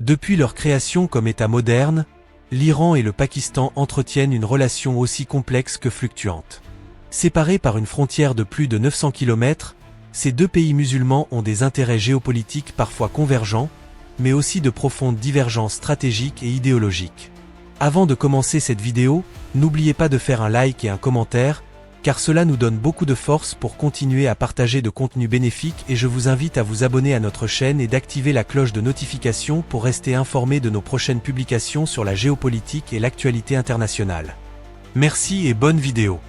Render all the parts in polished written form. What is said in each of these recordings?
Depuis leur création comme État moderne, l'Iran et le Pakistan entretiennent une relation aussi complexe que fluctuante. Séparés par une frontière de plus de 900 km, ces deux pays musulmans ont des intérêts géopolitiques parfois convergents, mais aussi de profondes divergences stratégiques et idéologiques. Avant de commencer cette vidéo, n'oubliez pas de faire un like et un commentaire, car cela nous donne beaucoup de force pour continuer à partager de contenus bénéfiques et je vous invite à vous abonner à notre chaîne et d'activer la cloche de notification pour rester informé de nos prochaines publications sur la géopolitique et l'actualité internationale. Merci et bonne vidéo.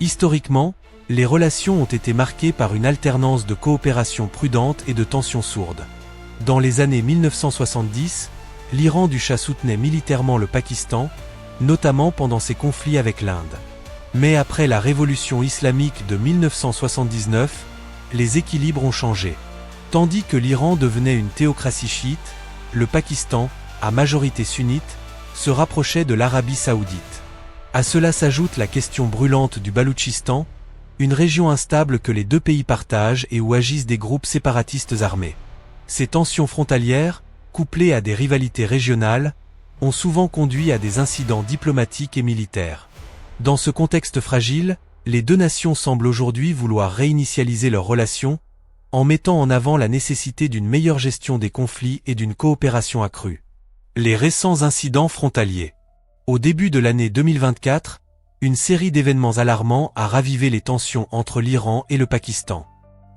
Historiquement, les relations ont été marquées par une alternance de coopération prudente et de tensions sourdes. Dans les années 1970, l'Iran du Shah soutenait militairement le Pakistan, notamment pendant ses conflits avec l'Inde. Mais après la révolution islamique de 1979, les équilibres ont changé. Tandis que l'Iran devenait une théocratie chiite, le Pakistan, à majorité sunnite, se rapprochait de l'Arabie saoudite. À cela s'ajoute la question brûlante du Baloutchistan, une région instable que les deux pays partagent et où agissent des groupes séparatistes armés. Ces tensions frontalières, couplées à des rivalités régionales, ont souvent conduit à des incidents diplomatiques et militaires. Dans ce contexte fragile, les deux nations semblent aujourd'hui vouloir réinitialiser leurs relations, en mettant en avant la nécessité d'une meilleure gestion des conflits et d'une coopération accrue. Les récents incidents frontaliers. Au début de l'année 2024, une série d'événements alarmants a ravivé les tensions entre l'Iran et le Pakistan.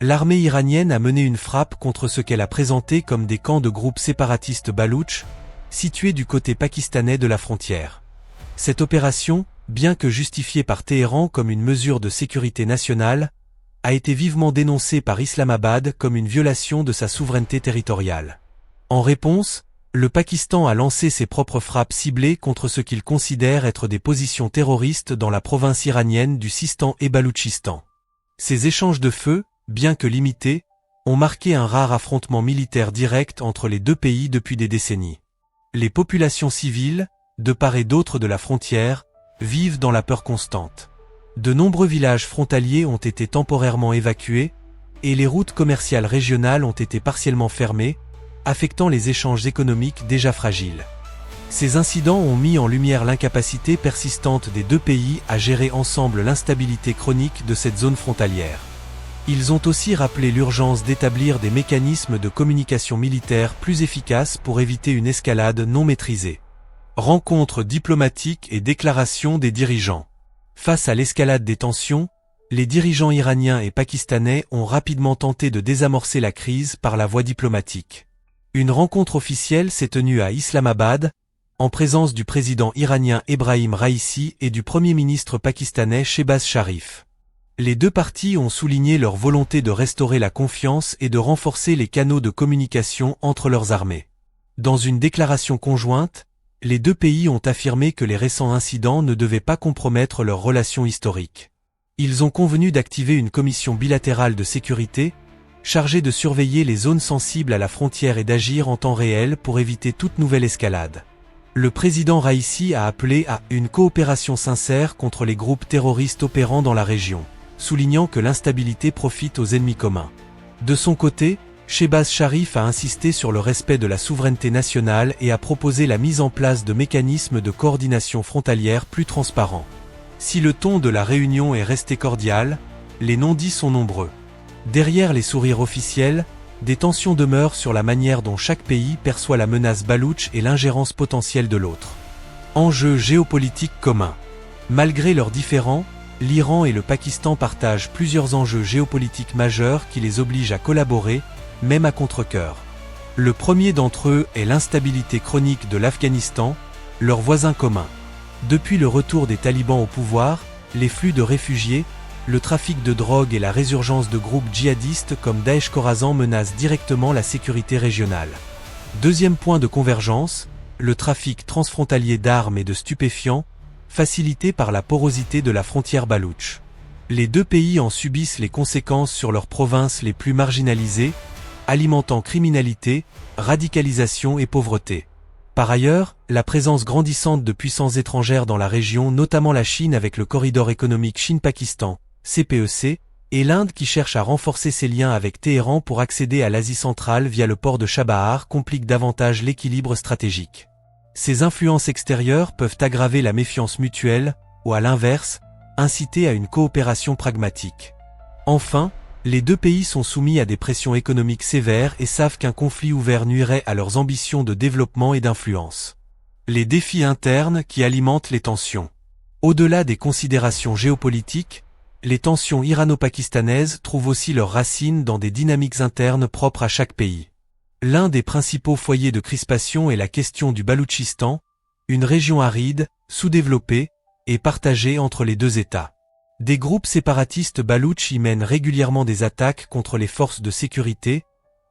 L'armée iranienne a mené une frappe contre ce qu'elle a présenté comme des camps de groupes séparatistes baloutches, situés du côté pakistanais de la frontière. Cette opération, bien que justifiée par Téhéran comme une mesure de sécurité nationale, a été vivement dénoncée par Islamabad comme une violation de sa souveraineté territoriale. En réponse, le Pakistan a lancé ses propres frappes ciblées contre ce qu'il considère être des positions terroristes dans la province iranienne du Sistan et Baloutchistan. Ces échanges de feu, bien que limités, ont marqué un rare affrontement militaire direct entre les deux pays depuis des décennies. Les populations civiles, de part et d'autre de la frontière, vivent dans la peur constante. De nombreux villages frontaliers ont été temporairement évacués, et les routes commerciales régionales ont été partiellement fermées, affectant les échanges économiques déjà fragiles. Ces incidents ont mis en lumière l'incapacité persistante des deux pays à gérer ensemble l'instabilité chronique de cette zone frontalière. Ils ont aussi rappelé l'urgence d'établir des mécanismes de communication militaire plus efficaces pour éviter une escalade non maîtrisée. Rencontres diplomatiques et déclarations des dirigeants. Face à l'escalade des tensions, les dirigeants iraniens et pakistanais ont rapidement tenté de désamorcer la crise par la voie diplomatique. Une rencontre officielle s'est tenue à Islamabad, en présence du président iranien Ebrahim Raïssi et du premier ministre pakistanais Shehbaz Sharif. Les deux parties ont souligné leur volonté de restaurer la confiance et de renforcer les canaux de communication entre leurs armées. Dans une déclaration conjointe, les deux pays ont affirmé que les récents incidents ne devaient pas compromettre leurs relations historiques. Ils ont convenu d'activer une commission bilatérale de sécurité, chargée de surveiller les zones sensibles à la frontière et d'agir en temps réel pour éviter toute nouvelle escalade. Le président Raïssi a appelé à une coopération sincère contre les groupes terroristes opérant dans la région, soulignant que l'instabilité profite aux ennemis communs. De son côté, Shehbaz Sharif a insisté sur le respect de la souveraineté nationale et a proposé la mise en place de mécanismes de coordination frontalière plus transparents. Si le ton de la réunion est resté cordial, les non-dits sont nombreux. Derrière les sourires officiels, des tensions demeurent sur la manière dont chaque pays perçoit la menace baloutche et l'ingérence potentielle de l'autre. Enjeux géopolitiques communs. Malgré leurs différends, l'Iran et le Pakistan partagent plusieurs enjeux géopolitiques majeurs qui les obligent à collaborer, même à contre-cœur. Le premier d'entre eux est l'instabilité chronique de l'Afghanistan, leur voisin commun. Depuis le retour des talibans au pouvoir, les flux de réfugiés, le trafic de drogue et la résurgence de groupes djihadistes comme Daesh Khorasan menacent directement la sécurité régionale. Deuxième point de convergence, le trafic transfrontalier d'armes et de stupéfiants, facilité par la porosité de la frontière baloutche. Les deux pays en subissent les conséquences sur leurs provinces les plus marginalisées, alimentant criminalité, radicalisation et pauvreté. Par ailleurs, la présence grandissante de puissances étrangères dans la région, notamment la Chine avec le corridor économique Chine-Pakistan, CPEC, et l'Inde qui cherche à renforcer ses liens avec Téhéran pour accéder à l'Asie centrale via le port de Chabahar complique davantage l'équilibre stratégique. Ces influences extérieures peuvent aggraver la méfiance mutuelle, ou à l'inverse, inciter à une coopération pragmatique. Enfin, les deux pays sont soumis à des pressions économiques sévères et savent qu'un conflit ouvert nuirait à leurs ambitions de développement et d'influence. Les défis internes qui alimentent les tensions. Au-delà des considérations géopolitiques, les tensions irano-pakistanaises trouvent aussi leurs racines dans des dynamiques internes propres à chaque pays. L'un des principaux foyers de crispation est la question du Baloutchistan, une région aride, sous-développée, et partagée entre les deux États. Des groupes séparatistes baloutches y mènent régulièrement des attaques contre les forces de sécurité,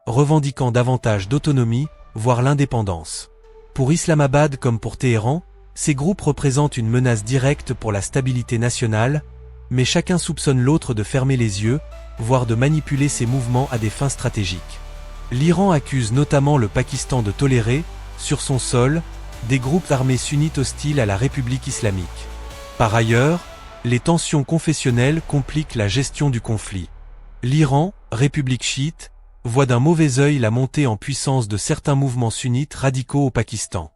revendiquant davantage d'autonomie, voire l'indépendance. Pour Islamabad comme pour Téhéran, ces groupes représentent une menace directe pour la stabilité nationale, mais chacun soupçonne l'autre de fermer les yeux, voire de manipuler ses mouvements à des fins stratégiques. L'Iran accuse notamment le Pakistan de tolérer, sur son sol, des groupes armés sunnites hostiles à la République islamique. Par ailleurs, les tensions confessionnelles compliquent la gestion du conflit. L'Iran, république chiite, voit d'un mauvais œil la montée en puissance de certains mouvements sunnites radicaux au Pakistan.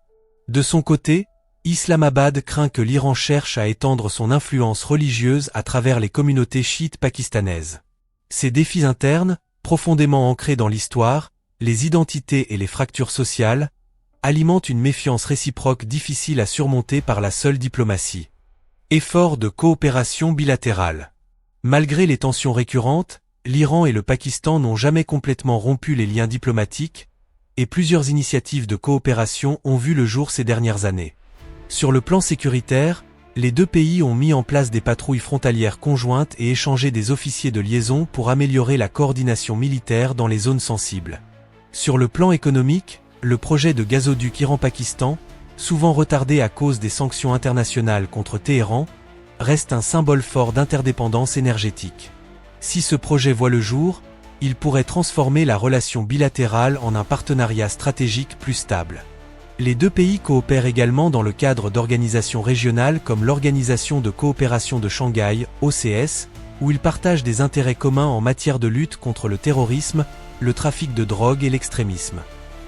De son côté, Islamabad craint que l'Iran cherche à étendre son influence religieuse à travers les communautés chiites pakistanaises. Ces défis internes, profondément ancrés dans l'histoire, les identités et les fractures sociales, alimentent une méfiance réciproque difficile à surmonter par la seule diplomatie. Efforts de coopération bilatérale. Malgré les tensions récurrentes, l'Iran et le Pakistan n'ont jamais complètement rompu les liens diplomatiques, et plusieurs initiatives de coopération ont vu le jour ces dernières années. Sur le plan sécuritaire, les deux pays ont mis en place des patrouilles frontalières conjointes et échangé des officiers de liaison pour améliorer la coordination militaire dans les zones sensibles. Sur le plan économique, le projet de gazoduc Iran-Pakistan, souvent retardé à cause des sanctions internationales contre Téhéran, reste un symbole fort d'interdépendance énergétique. Si ce projet voit le jour, il pourrait transformer la relation bilatérale en un partenariat stratégique plus stable. Les deux pays coopèrent également dans le cadre d'organisations régionales comme l'Organisation de coopération de Shanghai, OCS, où ils partagent des intérêts communs en matière de lutte contre le terrorisme, le trafic de drogue et l'extrémisme.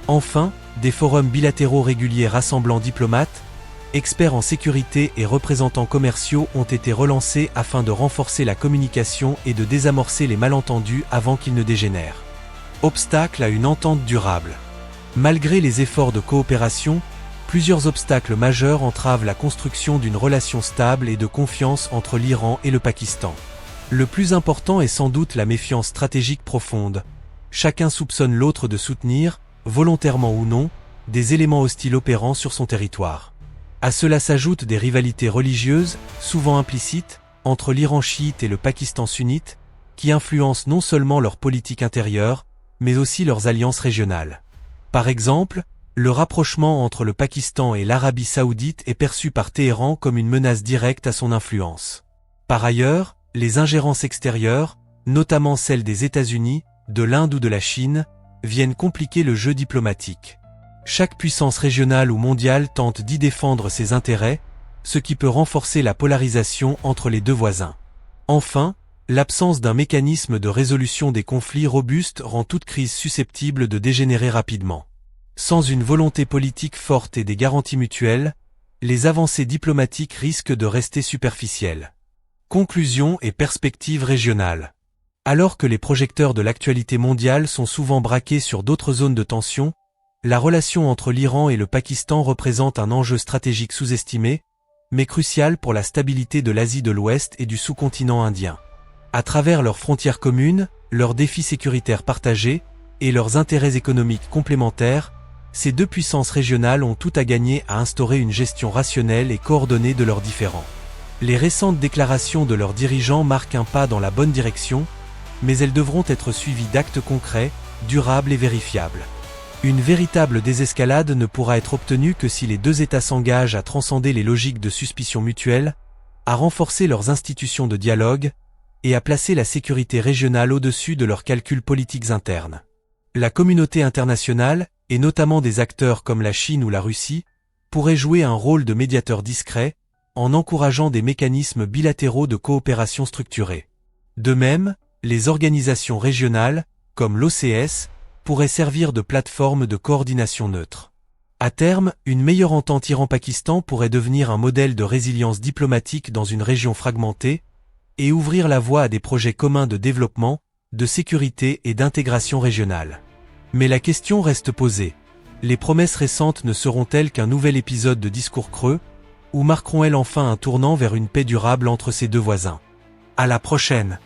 Enfin, des forums bilatéraux réguliers rassemblant diplomates, experts en sécurité et représentants commerciaux ont été relancés afin de renforcer la communication et de désamorcer les malentendus avant qu'ils ne dégénèrent. Obstacle à une entente durable. Malgré les efforts de coopération, plusieurs obstacles majeurs entravent la construction d'une relation stable et de confiance entre l'Iran et le Pakistan. Le plus important est sans doute la méfiance stratégique profonde. Chacun soupçonne l'autre de soutenir, volontairement ou non, des éléments hostiles opérant sur son territoire. À cela s'ajoutent des rivalités religieuses, souvent implicites, entre l'Iran chiite et le Pakistan sunnite, qui influencent non seulement leur politique intérieure, mais aussi leurs alliances régionales. Par exemple, le rapprochement entre le Pakistan et l'Arabie saoudite est perçu par Téhéran comme une menace directe à son influence. Par ailleurs, les ingérences extérieures, notamment celles des États-Unis, de l'Inde ou de la Chine, viennent compliquer le jeu diplomatique. Chaque puissance régionale ou mondiale tente d'y défendre ses intérêts, ce qui peut renforcer la polarisation entre les deux voisins. Enfin, l'absence d'un mécanisme de résolution des conflits robuste rend toute crise susceptible de dégénérer rapidement. Sans une volonté politique forte et des garanties mutuelles, les avancées diplomatiques risquent de rester superficielles. Conclusion et perspectives régionales. Alors que les projecteurs de l'actualité mondiale sont souvent braqués sur d'autres zones de tension, la relation entre l'Iran et le Pakistan représente un enjeu stratégique sous-estimé, mais crucial pour la stabilité de l'Asie de l'Ouest et du sous-continent indien. À travers leurs frontières communes, leurs défis sécuritaires partagés et leurs intérêts économiques complémentaires, ces deux puissances régionales ont tout à gagner à instaurer une gestion rationnelle et coordonnée de leurs différends. Les récentes déclarations de leurs dirigeants marquent un pas dans la bonne direction, mais elles devront être suivies d'actes concrets, durables et vérifiables. Une véritable désescalade ne pourra être obtenue que si les deux États s'engagent à transcender les logiques de suspicion mutuelle, à renforcer leurs institutions de dialogue, et à placer la sécurité régionale au-dessus de leurs calculs politiques internes. La communauté internationale, et notamment des acteurs comme la Chine ou la Russie, pourrait jouer un rôle de médiateur discret, en encourageant des mécanismes bilatéraux de coopération structurée. De même, les organisations régionales, comme l'OCS, pourraient servir de plateforme de coordination neutre. À terme, une meilleure entente Iran-Pakistan pourrait devenir un modèle de résilience diplomatique dans une région fragmentée et ouvrir la voie à des projets communs de développement, de sécurité et d'intégration régionale. Mais la question reste posée. Les promesses récentes ne seront-elles qu'un nouvel épisode de discours creux, ou marqueront-elles enfin un tournant vers une paix durable entre ces deux voisins? À la prochaine!